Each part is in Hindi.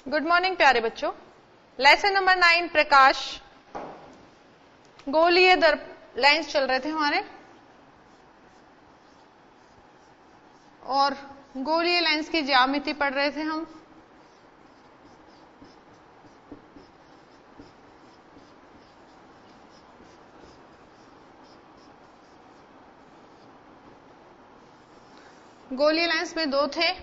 गुड मॉर्निंग प्यारे बच्चों। लेसन नंबर 9 प्रकाश गोलीय लेंस चल रहे थे हमारे, और गोलीय लेंस की ज्यामिति पढ़ रहे थे हम। गोलीय लेंस में दो थे,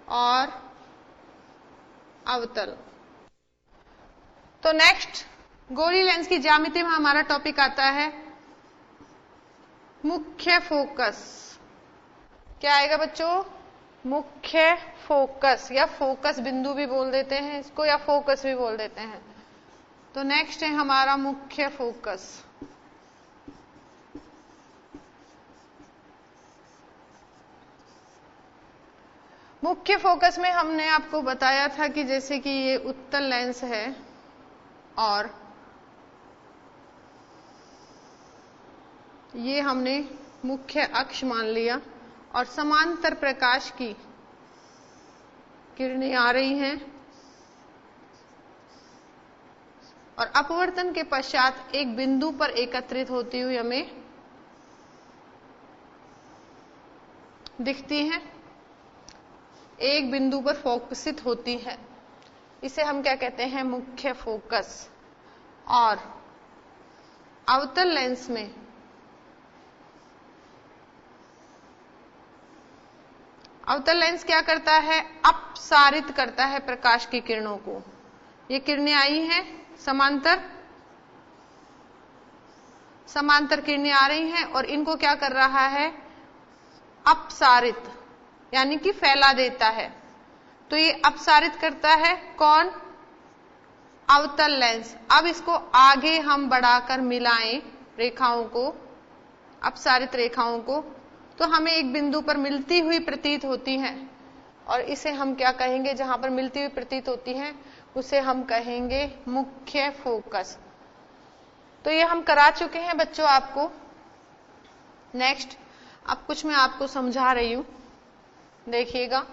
और अवतल। तो नेक्स्ट गोलीय लेंस की ज्यामिति में हमारा टॉपिक आता है मुख्य फोकस। क्या आएगा बच्चों? मुख्य फोकस, या फोकस बिंदु भी बोल देते हैं इसको, या फोकस भी बोल देते हैं। तो नेक्स्ट है हमारा मुख्य फोकस। मुख्य फोकस में हमने आपको बताया था कि जैसे कि ये उत्तल लेंस है और ये हमने मुख्य अक्ष मान लिया, और समांतर प्रकाश की किरणें आ रही हैं, और अपवर्तन के पश्चात एक बिंदु पर एकत्रित होती हुई हमें दिखती हैं, एक बिंदु पर फोकसित होती है। इसे हम क्या कहते हैं? मुख्य फोकस। और अवतल लेंस में अवतल लेंस क्या करता है? अपसारित करता है प्रकाश की किरणों को। ये किरणें आई हैं, समांतर किरणें आ रही हैं, और इनको क्या कर रहा है? अपसारित, यानी कि फैला देता है। तो ये अपसारित करता है कौन? अवतल लेंस। अब इसको आगे हम बढ़ाकर मिलाएं रेखाओं को, अपसारित रेखाओं को, तो हमें एक बिंदु पर मिलती हुई प्रतीत होती है, और इसे हम क्या कहेंगे? जहां पर मिलती हुई प्रतीत होती है उसे हम कहेंगे मुख्य फोकस। तो ये हम करा चुके हैं बच्चों आपको। नेक्स्ट अब कुछ मैं आपको समझा रही हूं, देखिएगा।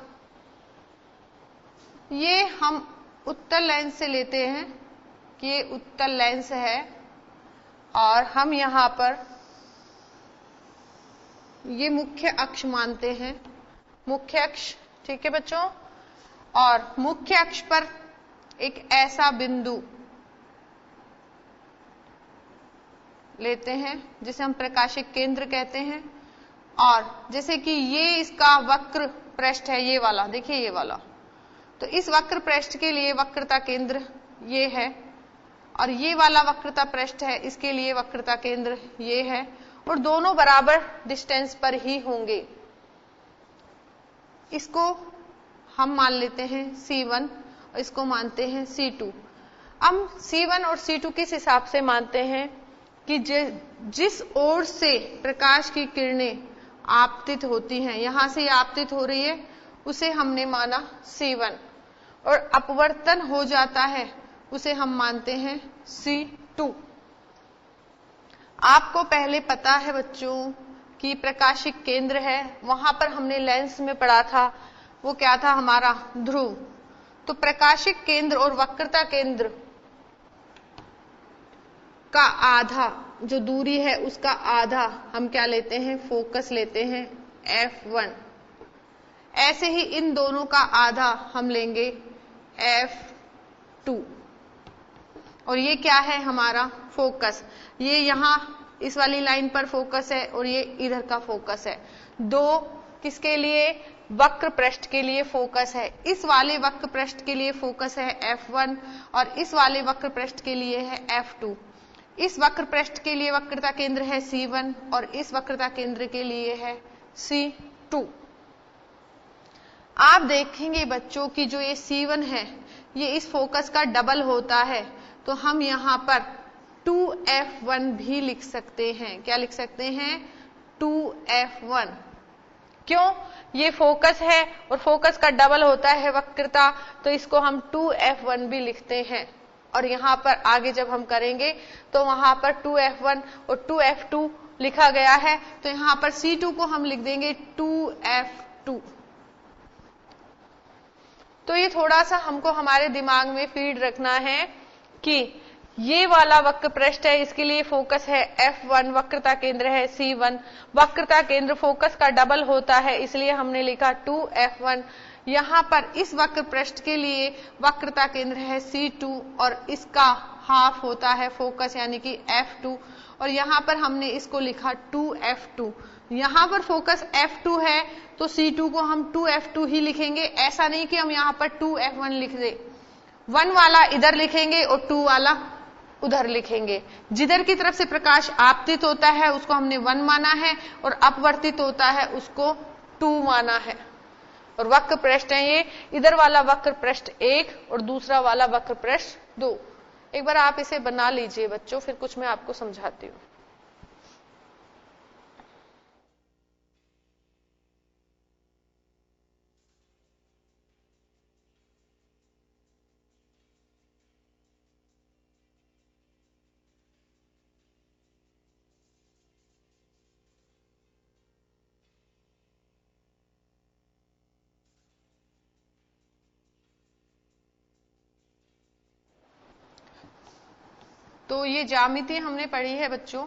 ये हम उत्तल लेंस से लेते हैं कि ये उत्तल लेंस है, और हम यहां पर ये मुख्य अक्ष मानते हैं, मुख्य अक्ष। ठीक है बच्चों? और मुख्य अक्ष पर एक ऐसा बिंदु लेते हैं जिसे हम प्रकाशिक केंद्र कहते हैं, और जैसे कि ये इसका वक्र पृष्ठ है, ये वाला, देखिए ये वाला। तो इस वक्र पृष्ठ के लिए वक्रता केंद्र ये है, और ये वाला वक्रता पृष्ठ है, इसके लिए वक्रता केंद्र ये है, और दोनों बराबर डिस्टेंस पर ही होंगे। इसको हम मान लेते हैं C1 और इसको मानते हैं C2। हम C1 और C2 किस हिसाब से मानते हैं कि जिस ओर से प्रकाश की किरणें आपतित होती हैं, यहां से आपतित हो रही है, उसे हमने माना C1, और अपवर्तन हो जाता है उसे हम मानते हैं C2। आपको पहले पता है बच्चों कि प्रकाशिक केंद्र है, वहां पर हमने लेंस में पढ़ा था, वो क्या था? हमारा ध्रुव। तो प्रकाशिक केंद्र और वक्रता केंद्र का आधा जो दूरी है, उसका आधा हम क्या लेते हैं? फोकस लेते हैं F1। ऐसे ही इन दोनों का आधा हम लेंगे F2, और ये क्या है? हमारा फोकस। ये यहां इस वाली लाइन पर फोकस है, और ये इधर का फोकस है। दो किसके लिए? वक्र पृष्ठ के लिए फोकस है। इस वाले वक्र पृष्ठ के लिए फोकस है F1, और इस वाले वक्र पृष्ठ के लिए है F2। इस वक्र पृष्ठ के लिए वक्रता केंद्र है C1, और इस वक्रता केंद्र के लिए है C2। आप देखेंगे बच्चों कि जो ये C1 है, ये इस फोकस का डबल होता है, तो हम यहां पर 2F1 भी लिख सकते हैं। क्या लिख सकते हैं? 2F1। क्यों? ये फोकस है और फोकस का डबल होता है वक्रता, तो इसको हम 2F1 भी लिखते हैं। और यहां पर आगे जब हम करेंगे तो वहां पर 2F1 और 2F2 लिखा गया है। तो यहां पर C2 को हम लिख देंगे 2F2। तो ये थोड़ा सा हमको हमारे दिमाग में फीड रखना है कि ये वाला वक्र पृष्ठ है, इसके लिए फोकस है F1, वक्रता केंद्र है C1, वक्रता केंद्र फोकस का डबल होता है, इसलिए हमने लिखा 2F1। यहां पर इस वक्र पृष्ठ के लिए वक्रता केंद्र है C2 और इसका हाफ होता है फोकस यानी कि F2, और यहां पर हमने इसको लिखा 2F2। यहां पर फोकस F2 है तो C2 को हम 2F2 ही लिखेंगे, ऐसा नहीं कि हम यहां पर 2F1 लिख दे। 1 वाला इधर लिखेंगे और 2 वाला उधर लिखेंगे। जिधर की तरफ से प्रकाश आपतित होता है उसको हमने 1 माना है और अपवर्तित होता है उसको 2 माना है। और वक्र पृष्ठ है ये, इधर वाला वक्र पृष्ठ 1 और दूसरा वाला वक्र पृष्ठ 2। एक बार आप इसे बना लीजिए बच्चों, फिर कुछ मैं आपको समझाती हूं। तो ये ज्यामिति हमने पढ़ी है बच्चों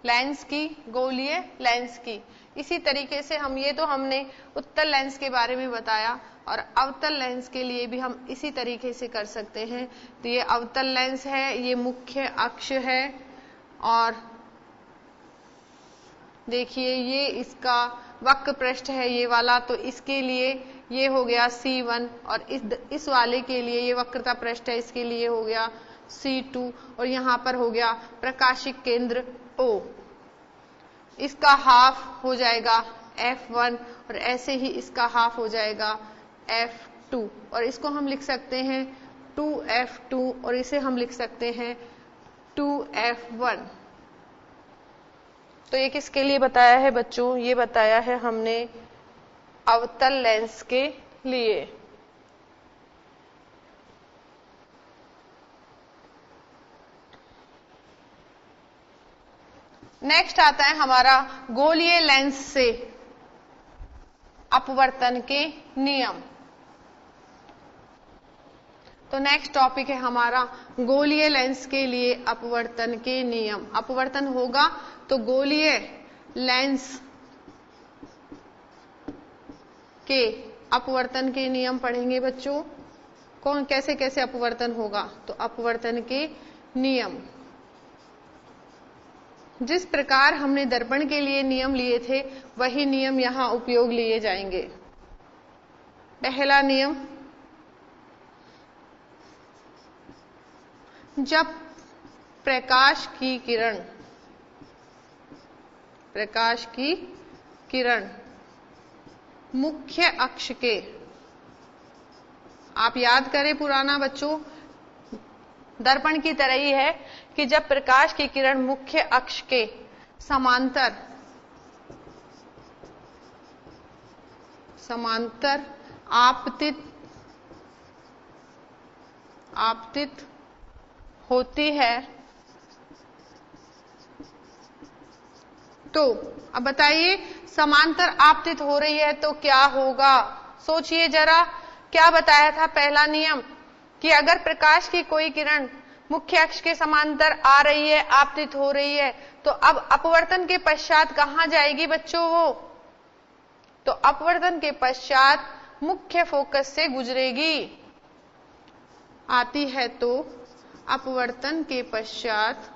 लेंस की, गोलीय लेंस की। इसी तरीके से हमने उत्तल लेंस के बारे में बताया और अवतल लेंस के लिए भी हम इसी तरीके से कर सकते हैं। तो ये अवतल लेंस है, ये मुख्य अक्ष है और देखिए ये इसका वक्र पृष्ठ है ये वाला, तो इसके लिए ये हो गया C1 और इस वाले के लिए ये वक्रता पृष्ठ है, इसके लिए हो गया C2 और यहां पर हो गया प्रकाशिक केंद्र O। इसका हाफ हो जाएगा F1 और ऐसे ही इसका हाफ हो जाएगा F2 और इसको हम लिख सकते हैं 2F2 और इसे हम लिख सकते हैं 2F1। तो ये किसके लिए बताया है बच्चों? ये बताया है हमने अवतल लेंस के लिए। नेक्स्ट आता है हमारा गोलीय लेंस से अपवर्तन के नियम। तो नेक्स्ट टॉपिक है हमारा गोलीय लेंस के लिए अपवर्तन के नियम। अपवर्तन होगा तो गोलीय लेंस के अपवर्तन के नियम पढ़ेंगे बच्चों। कौन कैसे कैसे अपवर्तन होगा? तो अपवर्तन के नियम जिस प्रकार हमने दर्पण के लिए नियम लिए थे वही नियम यहां उपयोग लिए जाएंगे। पहला नियम, जब प्रकाश की किरण मुख्य अक्ष के, आप याद करें पुराना बच्चों, दर्पण की तरह ही है कि जब प्रकाश की किरण मुख्य अक्ष के समांतर आपतित होती है तो अब बताइए समांतर आपतित हो रही है तो क्या होगा? सोचिए जरा, क्या बताया था पहला नियम कि अगर प्रकाश की कोई किरण मुख्य अक्ष के समांतर आ रही है, आपतित हो रही है, तो अब अपवर्तन के पश्चात कहां जाएगी बच्चों वो? तो अपवर्तन के पश्चात मुख्य फोकस से गुजरेगी। आती है तो अपवर्तन के पश्चात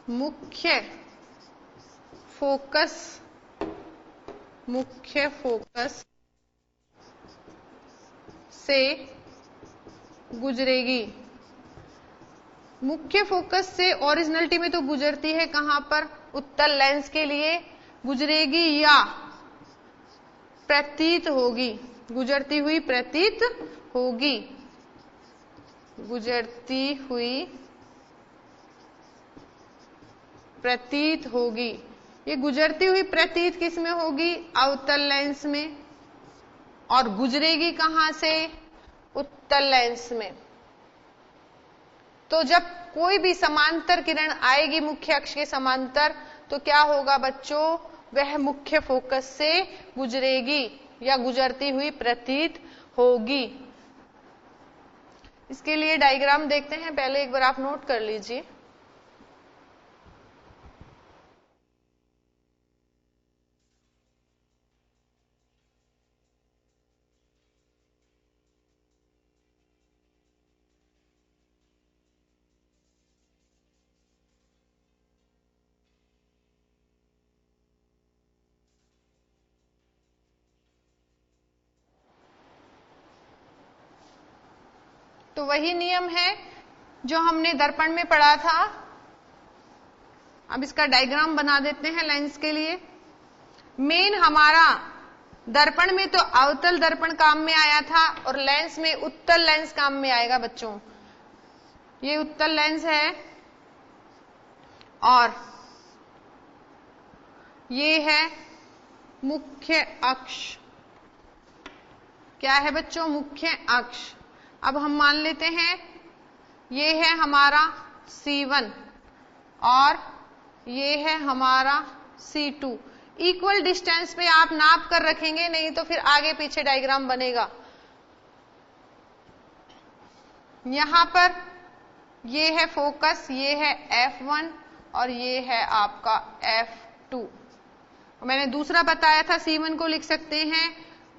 मुख्य फोकस से गुजरेगी। मुख्य फोकस से ओरिजिनलिटी में तो गुजरती है कहां पर? उत्तल लेंस के लिए गुजरेगी या प्रतीत होगी? गुजरती हुई प्रतीत होगी। गुजरती हुई प्रतीत होगी। ये गुजरती हुई प्रतीत किस में होगी? अवतल लेंस में। और गुजरेगी कहां से? उत्तल लेंस में। तो जब कोई भी समांतर किरण आएगी मुख्य अक्ष के समांतर तो क्या होगा बच्चों, वह मुख्य फोकस से गुजरेगी या गुजरती हुई प्रतीत होगी। इसके लिए डायग्राम देखते हैं, पहले एक बार आप नोट कर लीजिए। तो वही नियम है जो हमने दर्पण में पढ़ा था। अब इसका डायग्राम बना देते हैं लेंस के लिए। मेन हमारा दर्पण में तो अवतल दर्पण काम में आया था और लेंस में उत्तल लेंस काम में आएगा बच्चों। ये उत्तल लेंस है और ये है मुख्य अक्ष। क्या है बच्चों, मुख्य अक्ष। अब हम मान लेते हैं ये है हमारा C1 और ये है हमारा C2। इक्वल डिस्टेंस पे आप नाप कर रखेंगे, नहीं तो फिर आगे पीछे डायग्राम बनेगा। यहां पर ये है फोकस, ये है F1 और ये है आपका F2। मैंने दूसरा बताया था C1 को लिख सकते हैं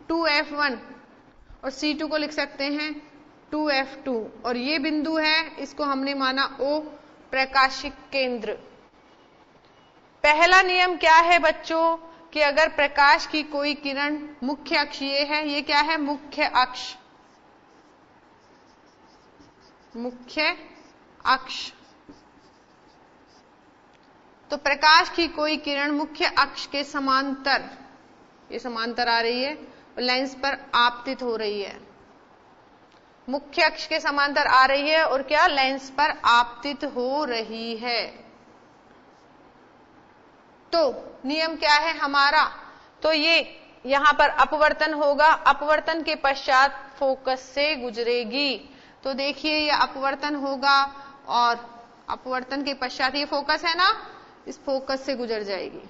2F1 और C2 को लिख सकते हैं 2F2 और ये बिंदु है, इसको हमने माना O, प्रकाशिक केंद्र। पहला नियम क्या है बच्चों कि अगर प्रकाश की कोई किरण, मुख्य अक्ष ये है, ये क्या है, मुख्य अक्ष, मुख्य अक्ष। तो प्रकाश की कोई किरण मुख्य अक्ष के समांतर, ये समांतर आ रही है और लेंस पर आपतित हो रही है। मुख्य अक्ष के समांतर आ रही है और क्या, लेंस पर आपतित हो रही है। तो नियम क्या है हमारा, तो ये यहां पर अपवर्तन होगा, अपवर्तन के पश्चात फोकस से गुजरेगी। तो देखिए ये अपवर्तन होगा और अपवर्तन के पश्चात ये फोकस है ना, इस फोकस से गुजर जाएगी।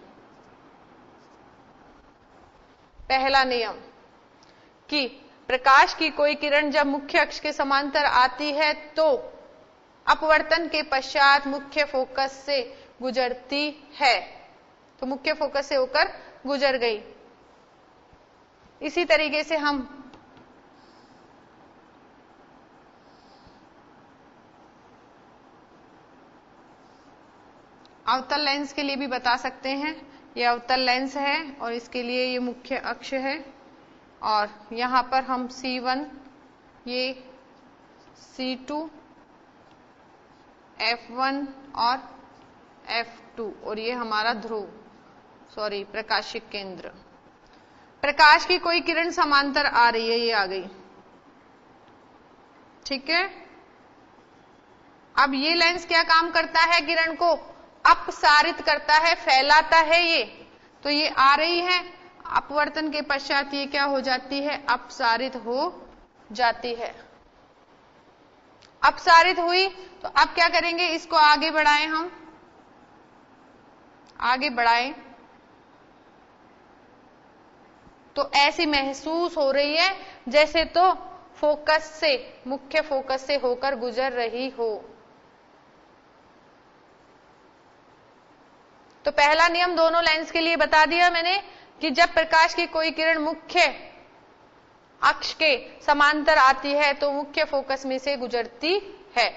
पहला नियम कि प्रकाश की कोई किरण जब मुख्य अक्ष के समांतर आती है तो अपवर्तन के पश्चात मुख्य फोकस से गुजरती है। तो मुख्य फोकस से होकर गुजर गई। इसी तरीके से हम अवतल लेंस के लिए भी बता सकते हैं। यह अवतल लेंस है और इसके लिए ये मुख्य अक्ष है और यहां पर हम C1, ये C2, F1 और F2 और ये हमारा ध्रुव, प्रकाशिक केंद्र। प्रकाश की कोई किरण समांतर आ रही है, ये आ गई, ठीक है। अब ये लेंस क्या काम करता है, किरण को अपसारित करता है, फैलाता है ये। तो ये आ रही है, अपवर्तन के पश्चात ये क्या हो जाती है, अपसारित हो जाती है। अपसारित हुई तो अब क्या करेंगे, इसको आगे बढ़ाएं, हम आगे बढ़ाएं तो ऐसी महसूस हो रही है जैसे तो फोकस से, मुख्य फोकस से होकर गुजर रही हो। तो पहला नियम दोनों लेंस के लिए बता दिया मैंने कि जब प्रकाश की कोई किरण मुख्य अक्ष के समांतर आती है तो मुख्य फोकस में से गुजरती है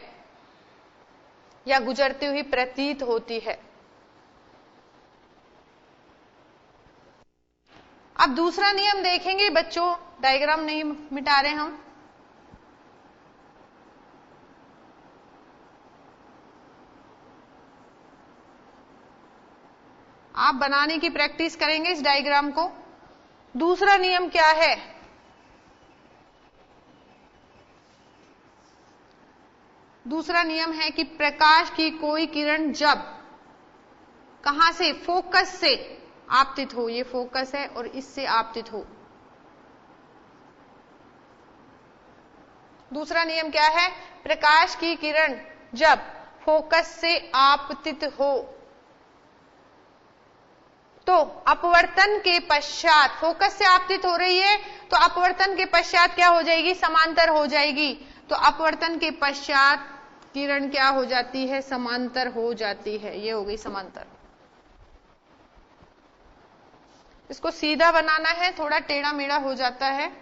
या गुजरती हुई प्रतीत होती है। अब दूसरा नियम देखेंगे बच्चों, डायग्राम नहीं मिटा रहे हम। आप बनाने की प्रैक्टिस करेंगे इस डायग्राम को। दूसरा नियम क्या है, दूसरा नियम है कि प्रकाश की कोई किरण जब कहां से, फोकस से आपतित हो, ये फोकस है और इससे आपतित हो। दूसरा नियम क्या है, प्रकाश की किरण जब फोकस से आपतित हो। तो अपवर्तन के पश्चात फोकस से आपतित हो रही है, तो अपवर्तन के पश्चात क्या हो जाएगी, समांतर हो जाएगी। तो अपवर्तन के पश्चात किरण क्या हो जाती है, समांतर हो जाती है। ये हो गई समांतर। इसको सीधा बनाना है, थोड़ा टेढ़ा मेढ़ा हो जाता है,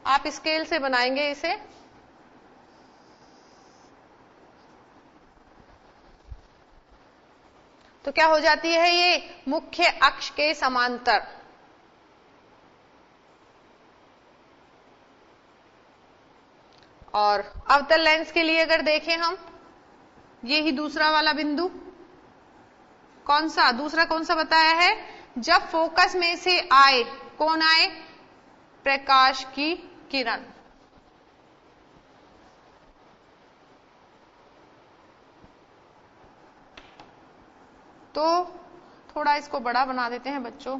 आप स्केल से बनाएंगे इसे। तो क्या हो जाती है ये, मुख्य अक्ष के समांतर। और अवतल लेंस के लिए अगर देखें हम, ये ही दूसरा वाला बिंदु, कौन सा दूसरा, कौन सा बताया है, जब फोकस में से आए, कौन आए, प्रकाश की किरण। तो थोड़ा इसको बड़ा बना देते हैं बच्चों।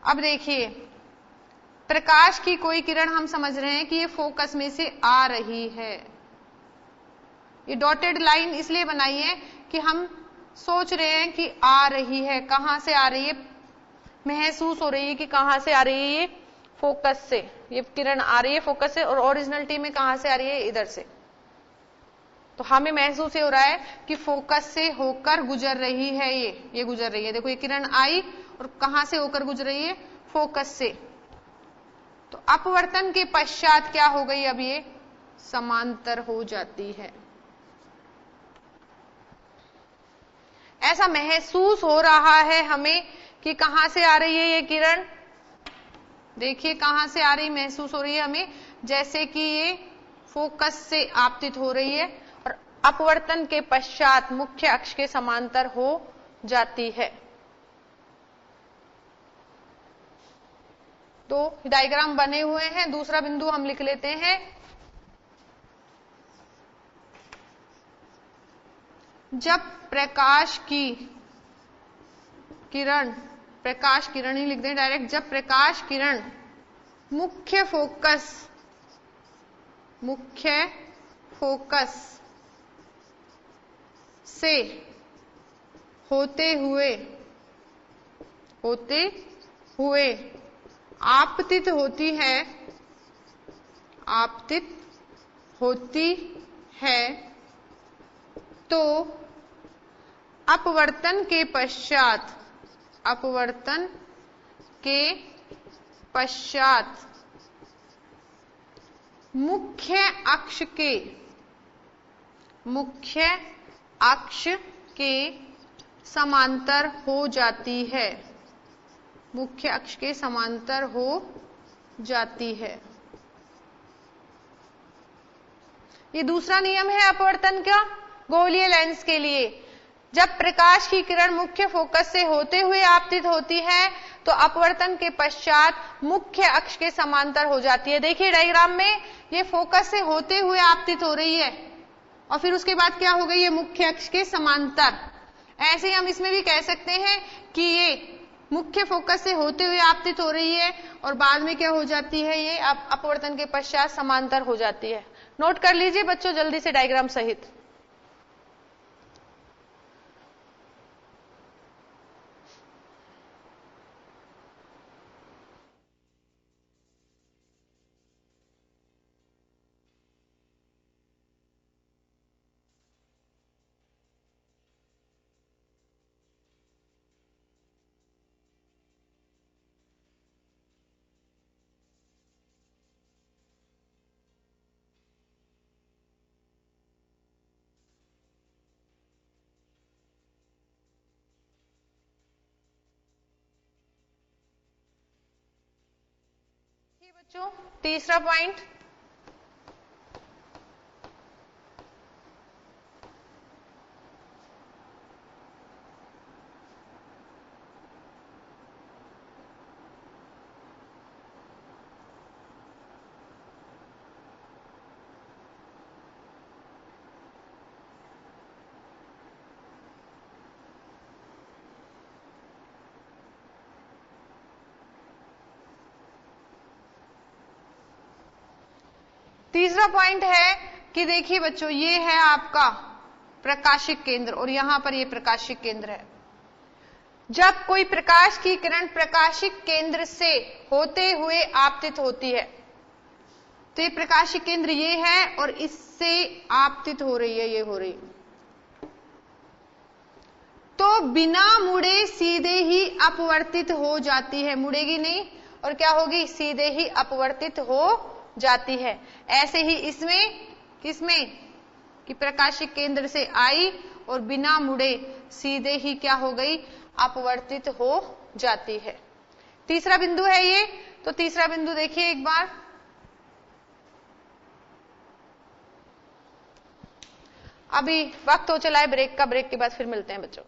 अब देखिए, प्रकाश की कोई किरण हम समझ रहे हैं कि ये फोकस में से आ रही है। ये डॉटेड लाइन इसलिए बनाई है कि हम सोच रहे हैं कि आ रही है, कहां से आ रही है, महसूस हो रही है कि कहां से आ रही है, ये फोकस से, ये किरण आ रही है फोकस से, और ओरिजिनलिटी में कहां से आ रही है, इधर से। तो हमें महसूस हो रहा है कि फोकस से होकर गुजर रही है, ये गुजर रही है। देखो ये किरण आई और कहां से होकर गुजर रही है, फोकस से। तो अपवर्तन के पश्चात क्या हो गई, अब ये समांतर हो जाती है। ऐसा महसूस हो रहा है हमें कि कहां से आ रही है ये किरण। देखिए कहां से आ रही, महसूस हो रही है हमें जैसे कि ये फोकस से आपतित हो रही है और अपवर्तन के पश्चात मुख्य अक्ष के समांतर हो जाती है। तो डायग्राम बने हुए हैं, दूसरा बिंदु हम लिख लेते हैं। जब प्रकाश की किरण, प्रकाश किरण ही लिख दें डायरेक्ट, जब प्रकाश किरण मुख्य फोकस से होते हुए आपतित होती है, तो अपवर्तन के पश्चात मुख्य अक्ष के समांतर हो जाती है, मुख्य अक्ष के समांतर हो जाती है। ये दूसरा नियम है अपवर्तन का गोलीय लेंस के लिए। जब प्रकाश की किरण मुख्य फोकस से होते हुए आपतित होती है, तो अपवर्तन के पश्चात मुख्य अक्ष के समांतर हो जाती है। देखिए डायग्राम में ये फोकस से होते हुए आपतित हो रही है और फिर उसके बाद क्या हो गई, ये मुख्य अक्ष के समांतर। ऐसे ही हम इसमें भी कह सकते हैं कि ये मुख्य फोकस से होते हुए आपतित हो रही है और बाद में क्या हो जाती है, ये अपवर्तन के पश्चात समांतर हो जाती है। नोट कर लीजिए बच्चों जल्दी से डायग्राम सहित। बच्चों तीसरा पॉइंट, तीसरा पॉइंट है कि देखिए बच्चों, ये है आपका प्रकाशिक केंद्र और यहां पर ये प्रकाशिक केंद्र है। जब कोई प्रकाश की किरण प्रकाशिक केंद्र से होते हुए आपतित होती है, तो ये प्रकाशिक केंद्र ये है और इससे आपतित हो रही है, ये हो रही है, तो बिना मुड़े सीधे ही अपवर्तित हो जाती है, मुड़ेगी नहीं और क्या होगी, सीधे ही अपवर्तित हो जाती है। ऐसे ही इसमें, किसमें, कि प्रकाशिक केंद्र से आई और बिना मुड़े सीधे ही क्या हो गई, अपवर्तित हो जाती है। तीसरा बिंदु है ये। तो तीसरा बिंदु देखिए एक बार, अभी वक्त हो चला है ब्रेक का, ब्रेक के बाद फिर मिलते हैं बच्चों।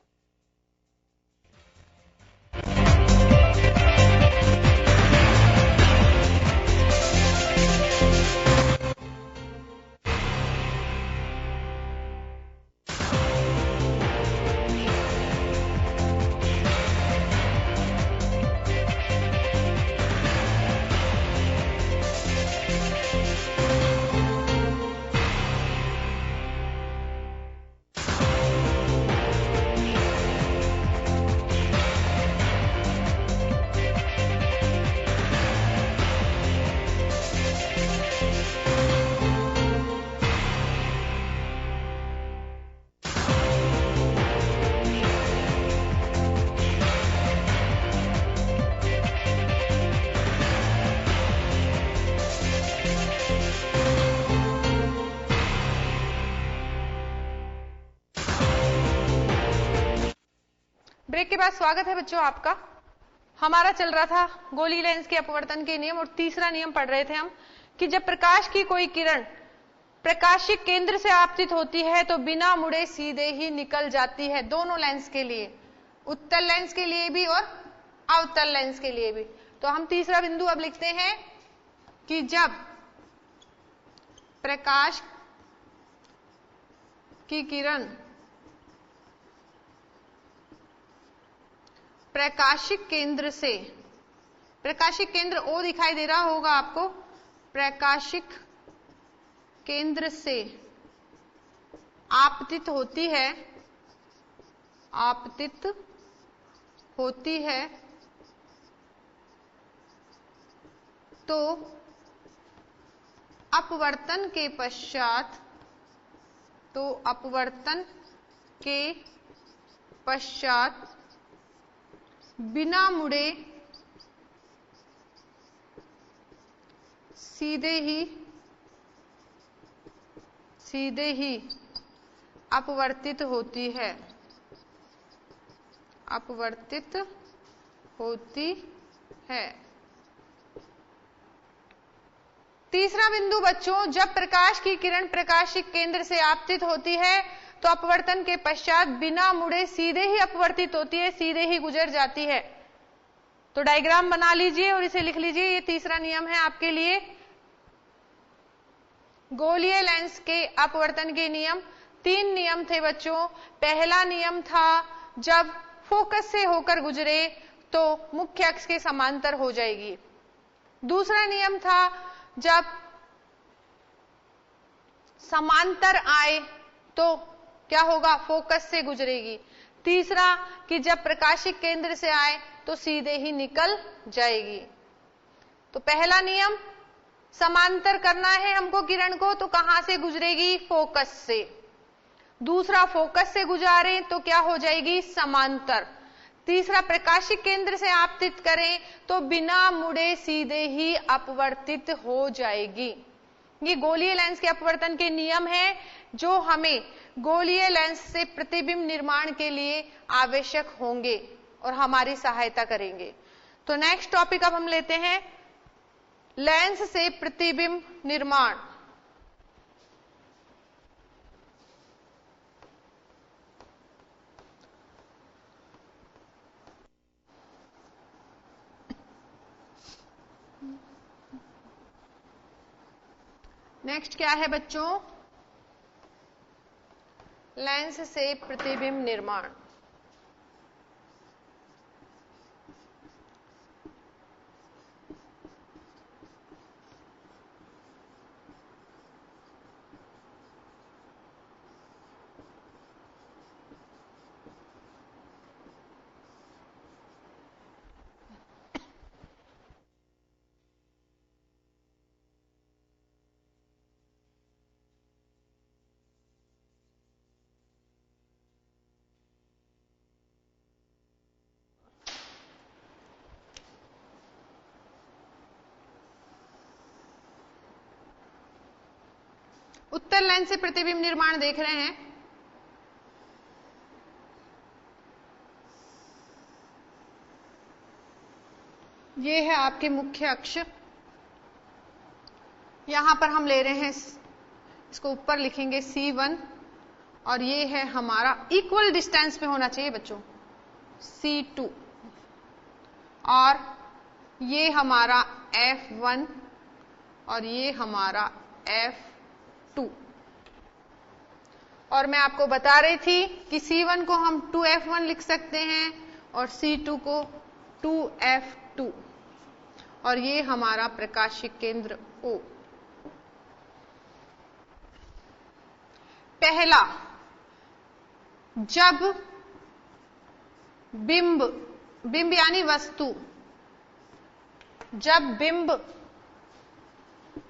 ब्रेक के बाद स्वागत है बच्चों आपका। हमारा चल रहा था गोली लेंस के अपवर्तन के नियम और तीसरा नियम पढ़ रहे थे हम कि जब प्रकाश की कोई किरण प्रकाशिक केंद्र से आपतित होती है तो बिना मुड़े सीधे ही निकल जाती है, दोनों लेंस के लिए, उत्तल लेंस के लिए भी और अवतल लेंस के लिए भी। तो हम तीसरा बिंदु अब लिखते हैं कि जब प्रकाश की किरण प्रकाशिक केंद्र से, प्रकाशिक केंद्र ओ दिखाई दे रहा होगा आपको, प्रकाशिक केंद्र से आपतित होती है, आपतित होती है, तो अपवर्तन के पश्चात, तो अपवर्तन के पश्चात बिना मुड़े सीधे ही अपवर्तित होती है, अपवर्तित होती है। तीसरा बिंदु बच्चों, जब प्रकाश की किरण प्रकाशिक केंद्र से आपतित होती है तो अपवर्तन के पश्चात बिना मुड़े सीधे ही अपवर्तित होती है, सीधे ही गुजर जाती है। तो डायग्राम बना लीजिए और इसे लिख लीजिए, ये तीसरा नियम है आपके लिए। गोलीय लेंस के अपवर्तन के नियम, 3 नियम थे बच्चों। पहला नियम था जब फोकस से होकर गुजरे तो मुख्य अक्ष के समांतर हो जाएगी। दूसरा नियम था जब समांतर आए तो क्या होगा, फोकस से गुजरेगी। तीसरा कि जब प्रकाशिक केंद्र से आए तो सीधे ही निकल जाएगी। तो पहला नियम, समांतर करना है हमको किरण को, तो कहां से गुजरेगी, फोकस से। दूसरा, फोकस से गुजारें तो क्या हो जाएगी, समांतर। तीसरा, प्रकाशिक केंद्र से आपतित करें तो बिना मुड़े सीधे ही अपवर्तित हो जाएगी। ये गोलीय लेंस के अपवर्तन के नियम हैं जो हमें गोलीय लेंस से प्रतिबिंब निर्माण के लिए आवश्यक होंगे और हमारी सहायता करेंगे। तो नेक्स्ट टॉपिक अब हम लेते हैं, लेंस से प्रतिबिंब निर्माण। नेक्स्ट क्या है बच्चों, लेंस से प्रतिबिंब निर्माण। उत्तल लेंस से प्रतिबिंब निर्माण देख रहे हैं। ये है आपके मुख्य अक्ष। यहां पर हम ले रहे हैं, इसको ऊपर लिखेंगे C1, और ये है हमारा इक्वल डिस्टेंस पे होना चाहिए बच्चों, C2, और ये हमारा F1 और ये हमारा F2। और मैं आपको बता रही थी कि C1 को हम 2F1 लिख सकते हैं और C2 को 2F2, और ये हमारा प्रकाशिक केंद्र O। पहला, जब बिंब यानी वस्तु, जब बिंब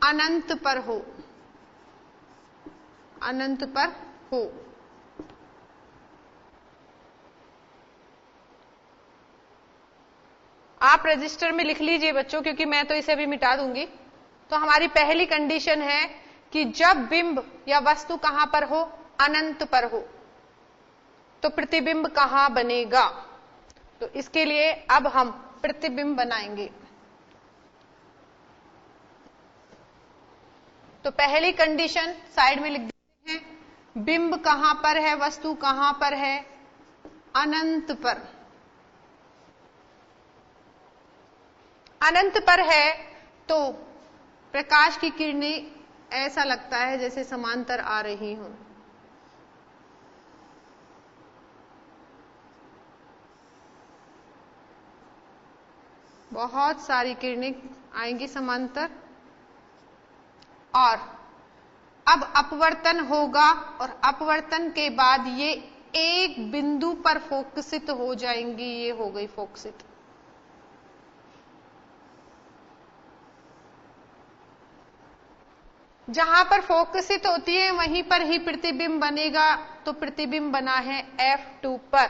अनंत पर हो, अनंत पर हो, आप रजिस्टर में लिख लीजिए बच्चों, क्योंकि मैं तो इसे भी मिटा दूंगी। तो हमारी पहली कंडीशन है कि जब बिंब या वस्तु कहां पर हो, अनंत पर हो, तो प्रतिबिंब कहां बनेगा। तो इसके लिए अब हम प्रतिबिंब बनाएंगे। तो पहली कंडीशन साइड में लिख देते हैं, बिंब कहां पर है, वस्तु कहां पर है, अनंत पर। अनंत पर है तो प्रकाश की किरणें ऐसा लगता है जैसे समांतर आ रही हों। बहुत सारी किरणें आएंगी समांतर, और अब अपवर्तन होगा, और अपवर्तन के बाद ये एक बिंदु पर फोकसित हो जाएंगी। ये हो गई फोकसित। जहां पर फोकसित होती है वहीं पर ही प्रतिबिंब बनेगा। तो प्रतिबिंब बना है F2 पर,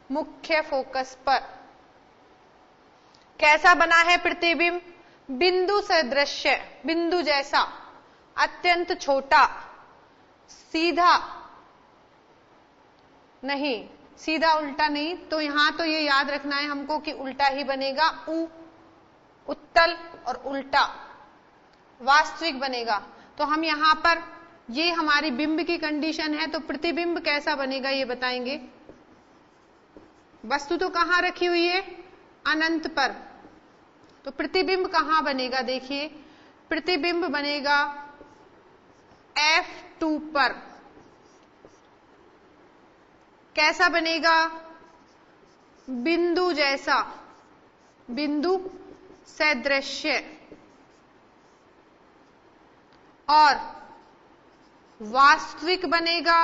मुख्य फोकस पर। कैसा बना है प्रतिबिंब? बिंदु सदृश, बिंदु जैसा, अत्यंत छोटा, सीधा नहीं, सीधा उल्टा नहीं। तो यहां तो ये याद रखना है हमको कि उल्टा ही बनेगा, उत्तल और उल्टा वास्तविक बनेगा। तो हम यहां पर, ये हमारी बिंब की कंडीशन है, तो प्रतिबिंब कैसा बनेगा ये बताएंगे। वस्तु तो कहां रखी हुई है? अनंत पर। तो प्रतिबिंब कहां बनेगा? देखिए, प्रतिबिंब बनेगा F2 पर। कैसा बनेगा? बिंदु जैसा, बिंदु सदृश, और वास्तविक बनेगा।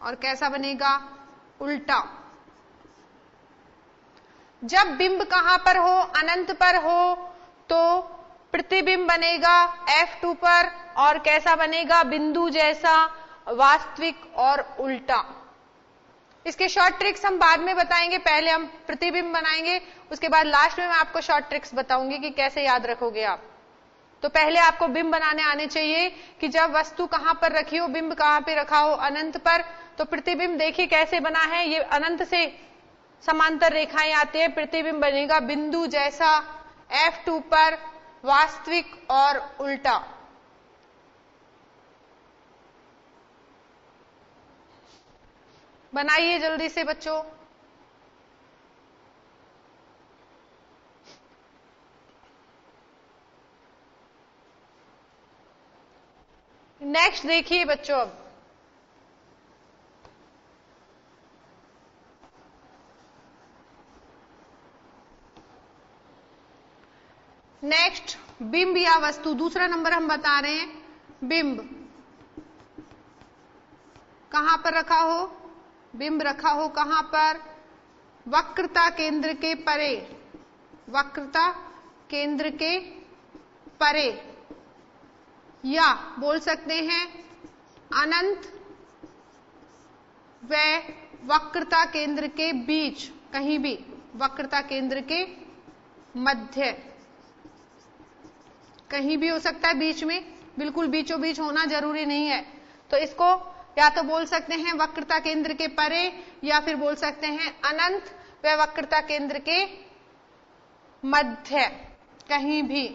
और कैसा बनेगा? उल्टा। जब बिंब कहां पर हो? अनंत पर हो, तो प्रतिबिंब बनेगा F2 पर, और कैसा बनेगा? बिंदु जैसा, वास्तविक और उल्टा। इसके शॉर्ट ट्रिक्स हम बाद में बताएंगे, पहले हम प्रतिबिंब बनाएंगे, उसके बाद लास्ट में मैं आपको शॉर्ट ट्रिक्स बताऊंगी कि कैसे याद रखोगे आप। तो पहले आपको बिंब बनाने आने चाहिए कि जब वस्तु कहां पर रखी हो, बिंब कहां पे रखा हो? अनंत पर। तो प्रतिबिंब देखिए कैसे बना है, ये अनंत से समांतर रेखाएं आती है। प्रतिबिंब बनेगा बिंदु जैसा, F2 पर, वास्तविक और उल्टा। बनाइए जल्दी से बच्चों। नेक्स्ट देखिए बच्चों, अब नेक्स्ट बिंब या वस्तु, दूसरा नंबर हम बता रहे हैं। बिंब कहां पर रखा हो? बिंब रखा हो कहां पर? वक्रता केंद्र के परे, वक्रता केंद्र के परे, या बोल सकते हैं अनंत व वक्रता केंद्र के बीच, कहीं भी वक्रता केंद्र के मध्य, कहीं भी हो सकता है बीच में। बिल्कुल बीचों बीच होना जरूरी नहीं है। तो इसको या तो बोल सकते हैं वक्रता केंद्र के परे, या फिर बोल सकते हैं अनंत व वक्रता केंद्र के मध्य, कहीं भी।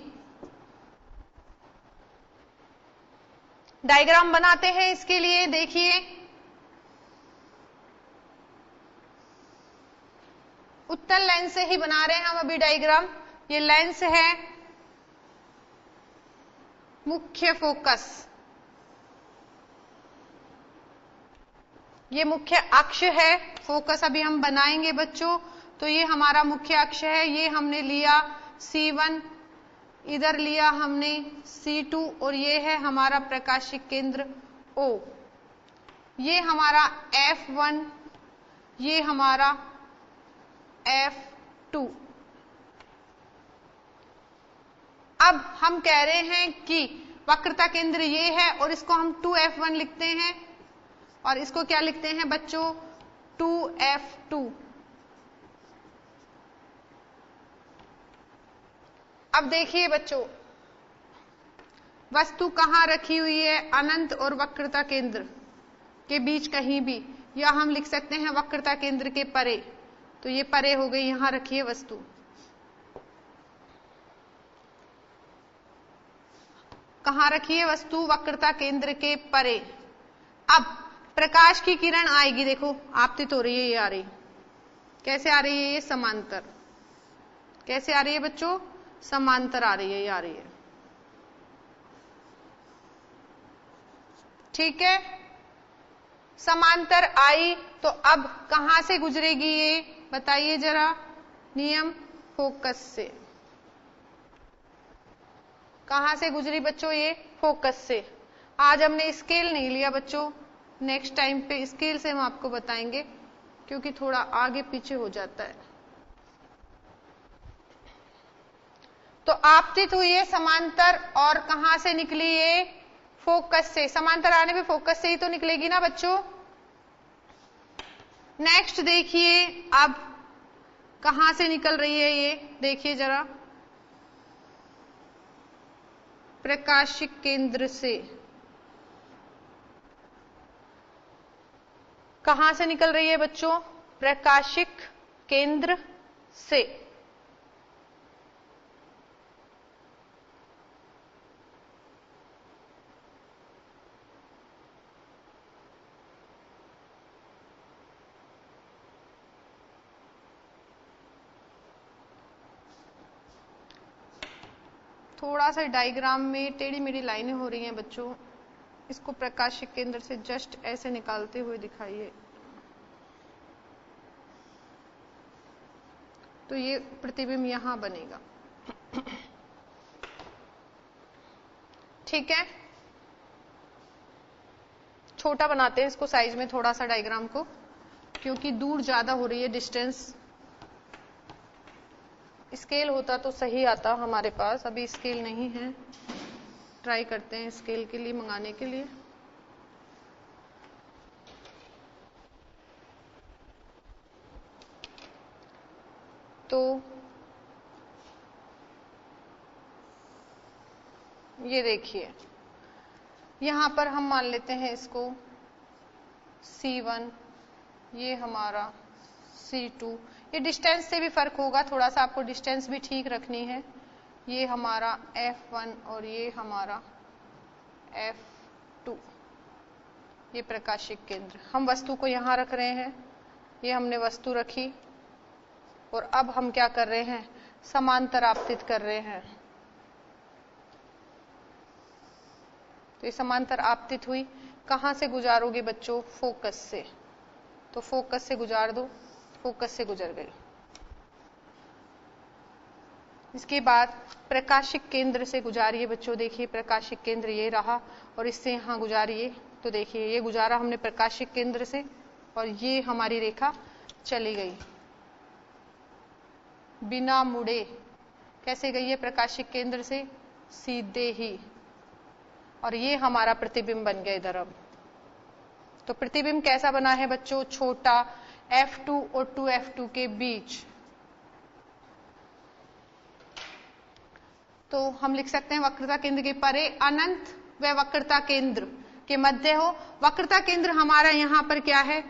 डायग्राम बनाते हैं इसके लिए। देखिए, उत्तल लेंस से ही बना रहे हैं हम अभी डायग्राम। ये लेंस है, मुख्य फोकस, ये मुख्य अक्ष है। फोकस अभी हम बनाएंगे बच्चों। तो ये हमारा मुख्य अक्ष है, ये हमने लिया C1, इधर लिया हमने C2, और ये है हमारा प्रकाशिक केंद्र O। ये हमारा F1, ये हमारा F2। अब हम कह रहे हैं कि वक्रता केंद्र ये है, और इसको हम 2F1 लिखते हैं, और इसको क्या लिखते हैं बच्चों, 2F2। अब देखिए बच्चों, वस्तु कहां रखी हुई है, अनंत और वक्रता केंद्र के बीच कहीं भी, या हम लिख सकते हैं वक्रता केंद्र के परे। तो ये परे हो गई, यहां रखी है वस्तु। कहां रखी है वस्तु, वक्रता केंद्र के परे। अब प्रकाश की किरण आएगी, देखो आपतित हो रही है, ये आ रही, कैसे आ रही है, ये समांतर। कैसे आ रही है बच्चों, समांतर आ रही है, ये आ रही है। ठीक है, समांतर आई, तो अब कहां से गुजरेगी ये बताइए जरा, नियम फोकस से। कहां से गुजरी बच्चों, ये फोकस से। आज हमने स्केल नहीं लिया बच्चों, नेक्स्ट टाइम पे स्केल से हम आपको बताएंगे, क्योंकि थोड़ा आगे पीछे हो जाता है। तो आपतित हुई है समांतर, और कहां से निकली ये, फोकस से। समांतर आने पे फोकस से ही तो निकलेगी ना बच्चों। नेक्स्ट देखिए, अब कहां से निकल रही है ये, देखिए जरा, प्रकाशिक केंद्र से। कहां से निकल रही है बच्चों, प्रकाशिक केंद्र से। थोड़ा सा डायग्राम में टेढ़ी मेढ़ी लाइनें हो रही हैं बच्चों, इसको प्रकाशिक केंद्र से जस्ट ऐसे निकालते हुए दिखाइए। तो ये प्रतिबिंब यहां बनेगा। ठीक है, छोटा बनाते हैं इसको साइज में थोड़ा सा डायग्राम को, क्योंकि दूर ज्यादा हो रही है डिस्टेंस। स्केल होता तो सही आता हमारे पास, अभी स्केल नहीं है। ट्राई करते हैं स्केल के लिए मंगाने के लिए। तो ये देखिए, यहां पर हम मान लेते हैं इसको C1, ये हमारा C2। ये डिस्टेंस से भी फर्क होगा, थोड़ा सा आपको डिस्टेंस भी ठीक रखनी है। ये हमारा F1 और ये हमारा F2, ये प्रकाशिक केंद्र। हम वस्तु को यहां रख रहे हैं, ये हमने वस्तु रखी, और अब हम क्या कर रहे हैं, समांतर आपतित कर रहे हैं। तो ये समांतर आपतित हुई, कहां से गुजारोगे बच्चों, फोकस से। तो फोकस से गुजार दो, फोकस से गुजर गई। इसके बाद प्रकाशिक केंद्र से गुजारिए बच्चों। देखिए प्रकाशिक केंद्र ये रहा, और इससे यहां गुजारिए। तो देखिए ये गुजारा हमने प्रकाशिक केंद्र से, और ये हमारी रेखा चली गई बिना मुड़े। कैसे गई है, प्रकाशिक केंद्र से सीधे ही, और ये हमारा प्रतिबिंब बन गया इधर। अब तो प्रतिबिंब कैसा बना है बच्चों, छोटा, F2 और 2F2 के बीच। तो हम लिख सकते हैं वक्रता केंद्र के परे अनंत व वक्रता केंद्र के मध्य हो। वक्रता केंद्र हमारा यहां पर क्या है,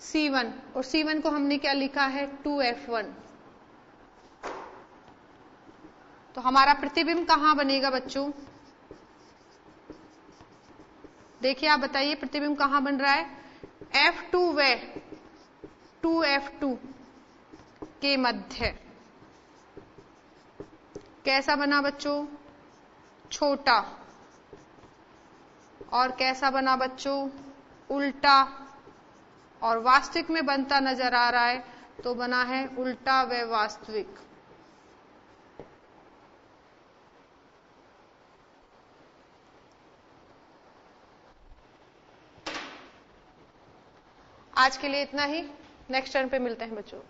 C1, और C1 को हमने क्या लिखा है, 2F1। तो हमारा प्रतिबिंब कहां बनेगा बच्चों, देखिए आप बताइए प्रतिबिंब कहां बन रहा है, F2 व 2F2 के मध्य। कैसा बना बच्चों, छोटा, और कैसा बना बच्चों, उल्टा, और वास्तविक में बनता नजर आ रहा है तो बना है उल्टा व वास्तविक। आज के लिए इतना ही, नेक्स्ट टर्न पे मिलते हैं बच्चों।